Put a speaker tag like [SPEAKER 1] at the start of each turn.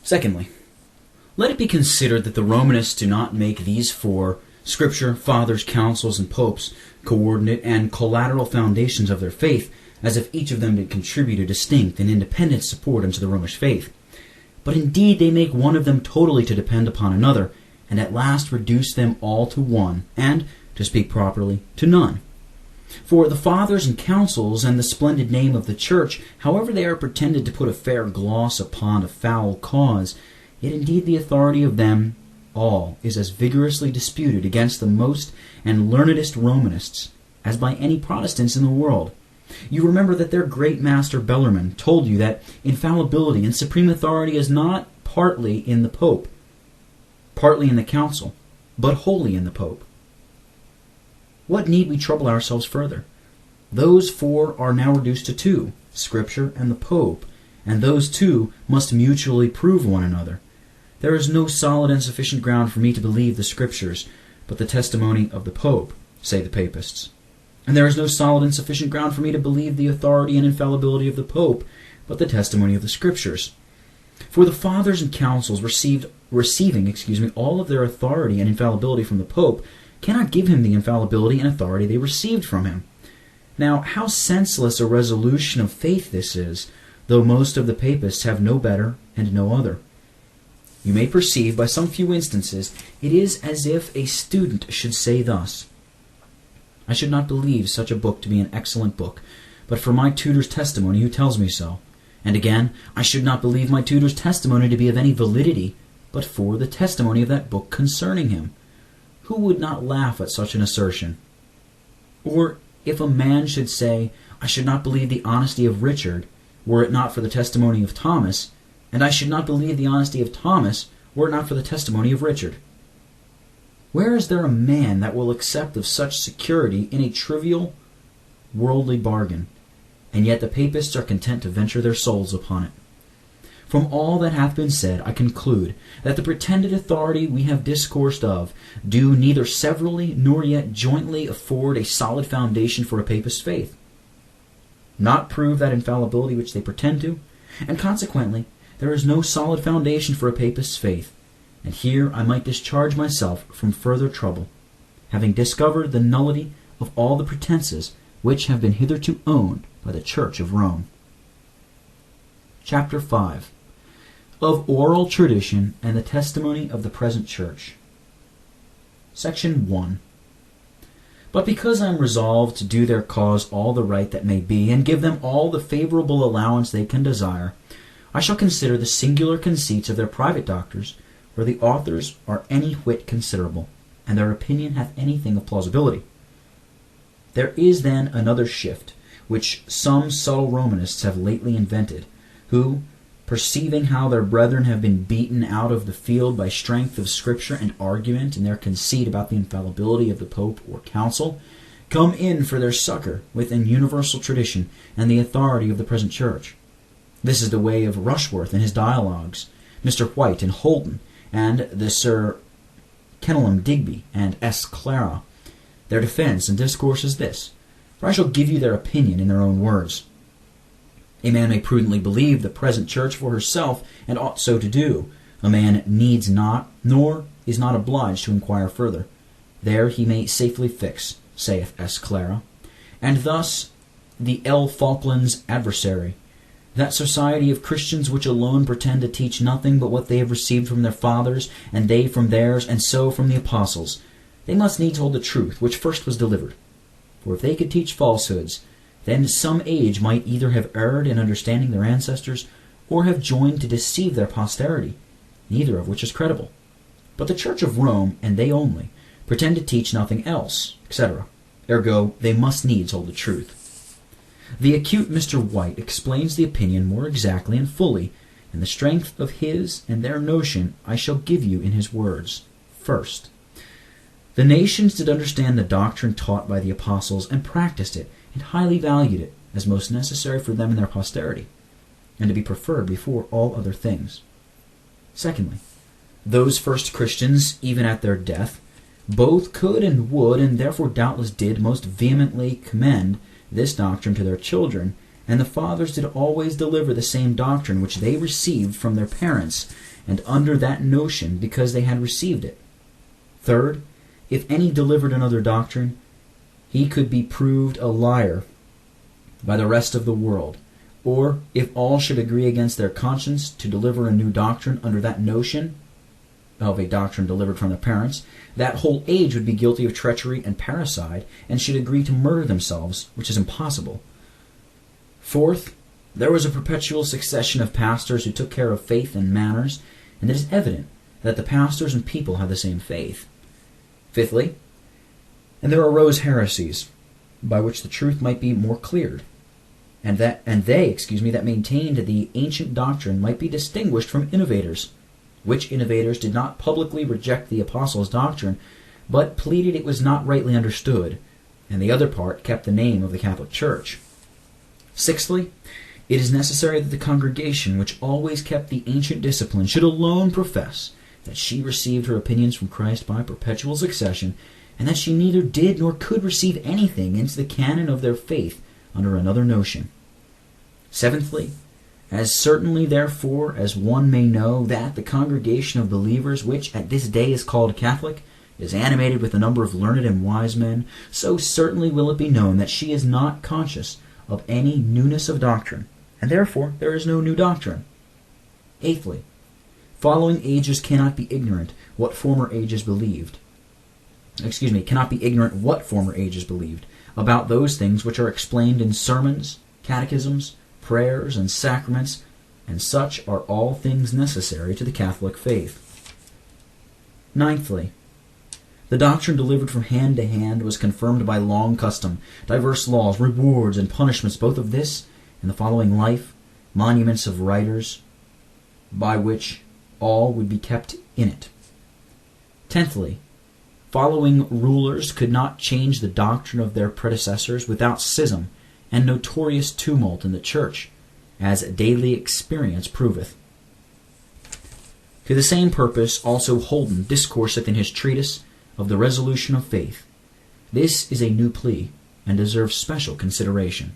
[SPEAKER 1] Secondly, let it be considered that the Romanists do not make these four, Scripture, Fathers, Councils, and Popes, coordinate and collateral foundations of their faith, as if each of them did contribute a distinct and independent support unto the Romish faith. But indeed they make one of them totally to depend upon another, and at last reduce them all to one, and, to speak properly, to none. For the Fathers and Councils and the splendid name of the Church, however they are pretended to put a fair gloss upon a foul cause, yet indeed the authority of them all is as vigorously disputed against the most and learnedest Romanists as by any Protestants in the world. You remember that their great master Bellarmine told you that infallibility and supreme authority is not partly in the Pope, partly in the Council, but wholly in the Pope. What need we trouble ourselves further? Those four are now reduced to two, Scripture and the Pope, and those two must mutually prove one another. There is no solid and sufficient ground for me to believe the Scriptures, but the testimony of the Pope, say the Papists. And there is no solid and sufficient ground for me to believe the authority and infallibility of the Pope, but the testimony of the Scriptures. For the Fathers and Councils receiving all of their authority and infallibility from the Pope cannot give him the infallibility and authority they received from him. Now, how senseless a resolution of faith this is, though most of the Papists have no better and no other. You may perceive by some few instances it is as if a student should say thus, I should not believe such a book to be an excellent book, but for my tutor's testimony who tells me so. And again, I should not believe my tutor's testimony to be of any validity, but for the testimony of that book concerning him. Who would not laugh at such an assertion? Or if a man should say, I should not believe the honesty of Richard, were it not for the testimony of Thomas, and I should not believe the honesty of Thomas, were it not for the testimony of Richard. Where is there a man that will accept of such security in a trivial, worldly bargain? And yet the Papists are content to venture their souls upon it. From all that hath been said, I conclude that the pretended authority we have discoursed of do neither severally nor yet jointly afford a solid foundation for a Papist faith, not prove that infallibility which they pretend to, and consequently there is no solid foundation for a Papist's faith. And here I might discharge myself from further trouble, having discovered the nullity of all the pretenses which have been hitherto owned by the Church of Rome. Chapter 5. Of Oral Tradition and the Testimony of the Present Church. Section 1. But because I am resolved to do their cause all the right that may be, and give them all the favorable allowance they can desire, I shall consider the singular conceits of their private doctors, where the authors are any whit considerable, and their opinion hath anything of plausibility. There is then another shift, which some subtle Romanists have lately invented, who, perceiving how their brethren have been beaten out of the field by strength of Scripture and argument in their conceit about the infallibility of the Pope or Council, come in for their succor with an universal tradition and the authority of the present Church. This is the way of Rushworth in his dialogues, Mr. White and Holden, and the Sir Kenelm Digby and S. Clarea. Their defense and discourse is this, for I shall give you their opinion in their own words. A man may prudently believe the present Church for herself, and ought so to do. A man needs not, nor is not obliged to inquire further. There he may safely fix, saith S. Clarea. And thus the L. Falkland's adversary, that society of Christians which alone pretend to teach nothing but what they have received from their fathers, and they from theirs, and so from the apostles, they must needs hold the truth which first was delivered. For if they could teach falsehoods, then some age might either have erred in understanding their ancestors, or have joined to deceive their posterity, neither of which is credible. But the Church of Rome, and they only, pretend to teach nothing else, etc. Ergo, they must needs hold the truth. The acute Mr. White explains the opinion more exactly and fully, and the strength of his and their notion I shall give you in his words. First, the nations did understand the doctrine taught by the apostles, and practiced it, and highly valued it, as most necessary for them and their posterity, and to be preferred before all other things. Secondly, those first Christians, even at their death, both could and would, and therefore doubtless did, most vehemently commend this doctrine to their children, And the fathers did always deliver the same doctrine which they received from their parents, and under that notion, because they had received it. Third, if any delivered another doctrine, he could be proved a liar by the rest of the world. Or, if all should agree against their conscience to deliver a new doctrine under that notion of a doctrine delivered from their parents, that whole age would be guilty of treachery and parricide, and should agree to murder themselves, which is impossible. Fourth, there was a perpetual succession of pastors who took care of faith and manners, and it is evident that the pastors and people had the same faith. Fifthly, and there arose heresies, by which the truth might be more cleared, and they that maintained the ancient doctrine might be distinguished from innovators, which innovators did not publicly reject the apostles' doctrine, but pleaded it was not rightly understood, and the other part kept the name of the Catholic Church. Sixthly, it is necessary that the congregation, which always kept the ancient discipline, should alone profess that she received her opinions from Christ by perpetual succession, and that she neither did nor could receive anything into the canon of their faith under another notion. Seventhly, as certainly therefore as one may know that the congregation of believers, which at this day is called Catholic, is animated with a number of learned and wise men, so certainly will it be known that she is not conscious of any newness of doctrine, and therefore there is no new doctrine. Eighthly, following ages cannot be ignorant what former ages believed. Cannot be ignorant what former ages believed about those things which are explained in sermons, catechisms, prayers, and sacraments, and such are all things necessary to the Catholic faith. Ninthly, the doctrine delivered from hand to hand was confirmed by long custom, diverse laws, rewards, and punishments, both of this and the following life, monuments of writers, by which all would be kept in it. Tenthly, following rulers could not change the doctrine of their predecessors without schism and notorious tumult in the Church, as daily experience proveth. To the same purpose also Holden discourseth in his Treatise of the resolution of faith. This is a new plea, and deserves special consideration.